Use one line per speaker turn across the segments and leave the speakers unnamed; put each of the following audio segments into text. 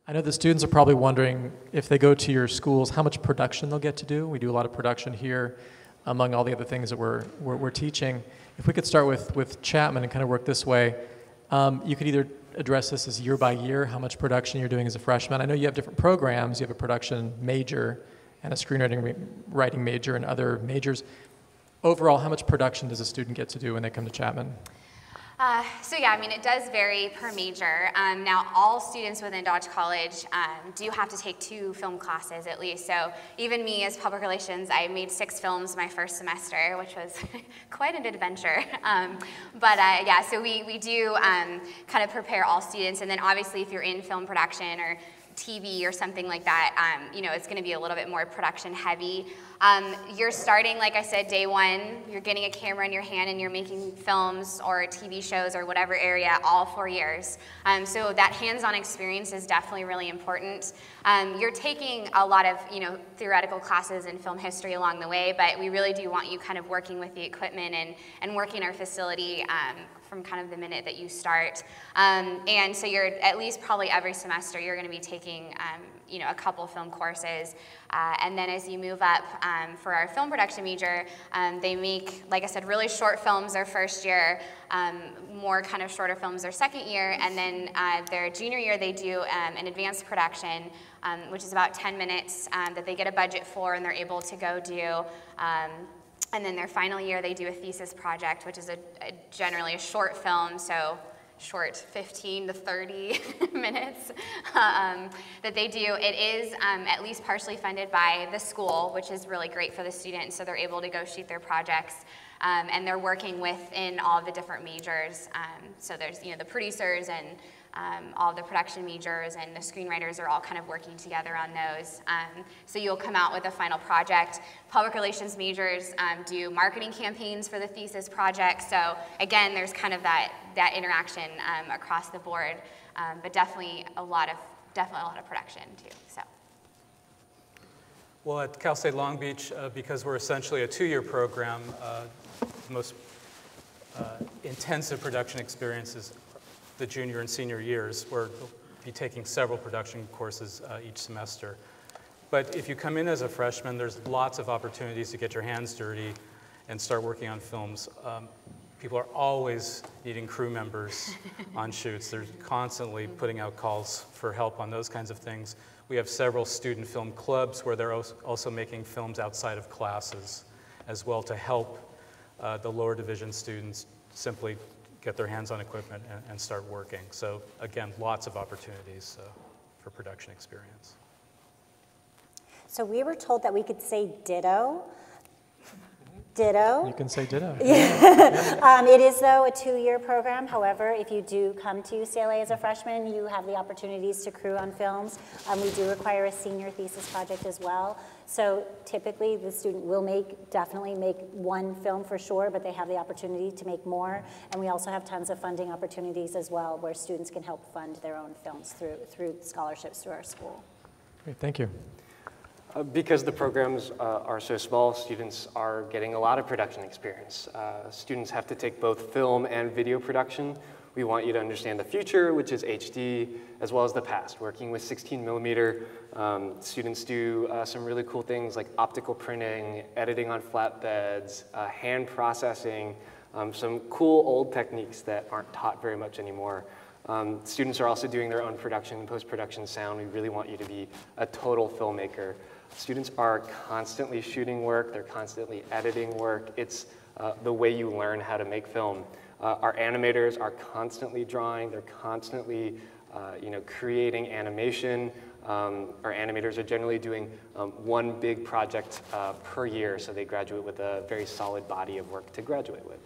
I know the students are probably wondering if they go to your schools, how much production they'll get to do. We do a lot of production here, among all the other things that we're teaching. If we could start with Chapman and kind of work this way, you could either address this as year by year, how much production you're doing as a freshman. I know you have different programs. You have a production major and a screenwriting writing major and other majors. Overall, how much production does a student get to do when they come to Chapman?
So yeah, I mean, it does vary per major. Now, all students within Dodge College do have to take 2 film classes at least. So even me as public relations, I made 6 films my first semester, which was quite an adventure. Yeah, so we do kind of prepare all students. And then obviously if you're in film production or TV or something like that, you know, it's going to be a little bit more production heavy. You're starting, like I said, day 1, you're getting a camera in your hand and you're making films or TV shows or whatever area all 4 years. So that hands-on experience is definitely really important. You're taking a lot of, you know, theoretical classes in film history along the way, but we really do want you kind of working with the equipment and working our facility from kind of the minute that you start. And so you're at least probably every semester you're going to be taking you know, a couple film courses. And then as you move up for our film production major, they make, like I said, really short films their first year, more kind of shorter films their second year, and then their junior year they do an advanced production, which is about 10 minutes that they get a budget for and they're able to go do. And then their final year, they do a thesis project, which is generally a short film, so short 15 to 30 minutes that they do. It is at least partially funded by the school, which is really great for the students, so they're able to go shoot their projects. And they're working within all of the different majors. So there's, you know, the producers and all of the production majors and the screenwriters are all kind of working together on those. So you'll come out with a final project. Public relations majors do marketing campaigns for the thesis project. So again, there's kind of that interaction across the board, but definitely a lot of production too. So.
Well, at Cal State Long Beach, because we're essentially a 2-year program, the most intensive production experiences the junior and senior years, where we'll be taking several production courses each semester. But if you come in as a freshman, there's lots of opportunities to get your hands dirty and start working on films. People are always needing crew members on shoots. They're constantly putting out calls for help on those kinds of things. We have several student film clubs where they're also making films outside of classes as well to help the lower division students simply get their hands on equipment and start working. So again, lots of opportunities for production experience.
So we were told that we could say ditto. Ditto.
You can say ditto.
It is, though, a 2-year program. However, if you do come to UCLA as a freshman, you have the opportunities to crew on films. We do require a senior thesis project as well. So typically, the student will definitely make 1 film for sure, but they have the opportunity to make more. And we also have tons of funding opportunities as well, where students can help fund their own films through scholarships through our school.
Great, thank you.
Because the programs are so small, students are getting a lot of production experience. Students have to take both film and video production. We want you to understand the future, which is HD, as well as the past. Working with 16 millimeter, students do some really cool things like optical printing, editing on flatbeds, hand processing, some cool old techniques that aren't taught very much anymore. Students are also doing their own production, post-production sound. We really want you to be a total filmmaker. Students are constantly shooting work, they're constantly editing work. It's the way you learn how to make film. Our animators are constantly drawing, they're constantly creating animation. Our animators are generally doing 1 big project per year, so they graduate with a very solid body of work to graduate with.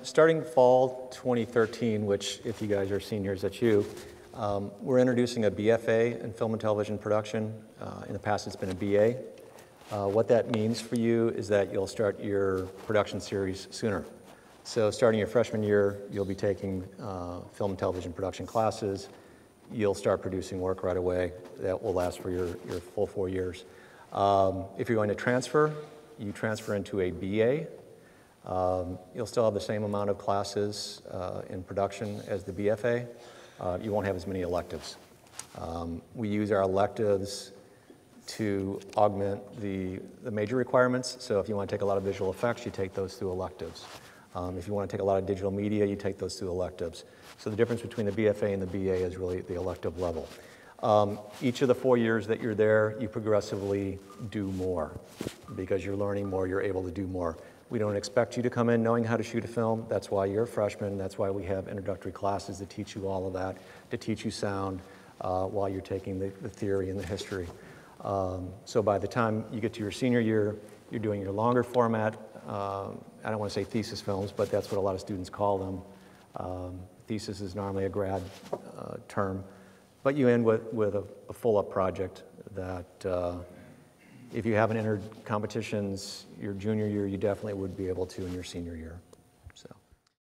Starting fall 2013, which if you guys are seniors, that's you, we're introducing a BFA in film and television production. In the past, it's been a BA. What that means for you is that you'll start your production series sooner. So starting your freshman year, you'll be taking film and television production classes. You'll start producing work right away. That will last for your full 4 years. If you're going to transfer, you transfer into a BA. You'll still have the same amount of classes in production as the BFA. You won't have as many electives. We use our electives to augment the major requirements. So if you want to take a lot of visual effects, you take those through electives. If you want to take a lot of digital media, you take those through electives. So the difference between the BFA and the BA is really the elective level. Each of the 4 years that you're there, you progressively do more. Because you're learning more, you're able to do more. We don't expect you to come in knowing how to shoot a film. That's why you're a freshman. That's why we have introductory classes to teach you all of that, to teach you sound while you're taking the theory and the history. So by the time you get to your senior year, you're doing your longer format, I don't want to say thesis films, but that's what a lot of students call them. Thesis is normally a grad term, but you end with a full-up project that if you haven't entered competitions your junior year, you definitely would be able to in your senior year.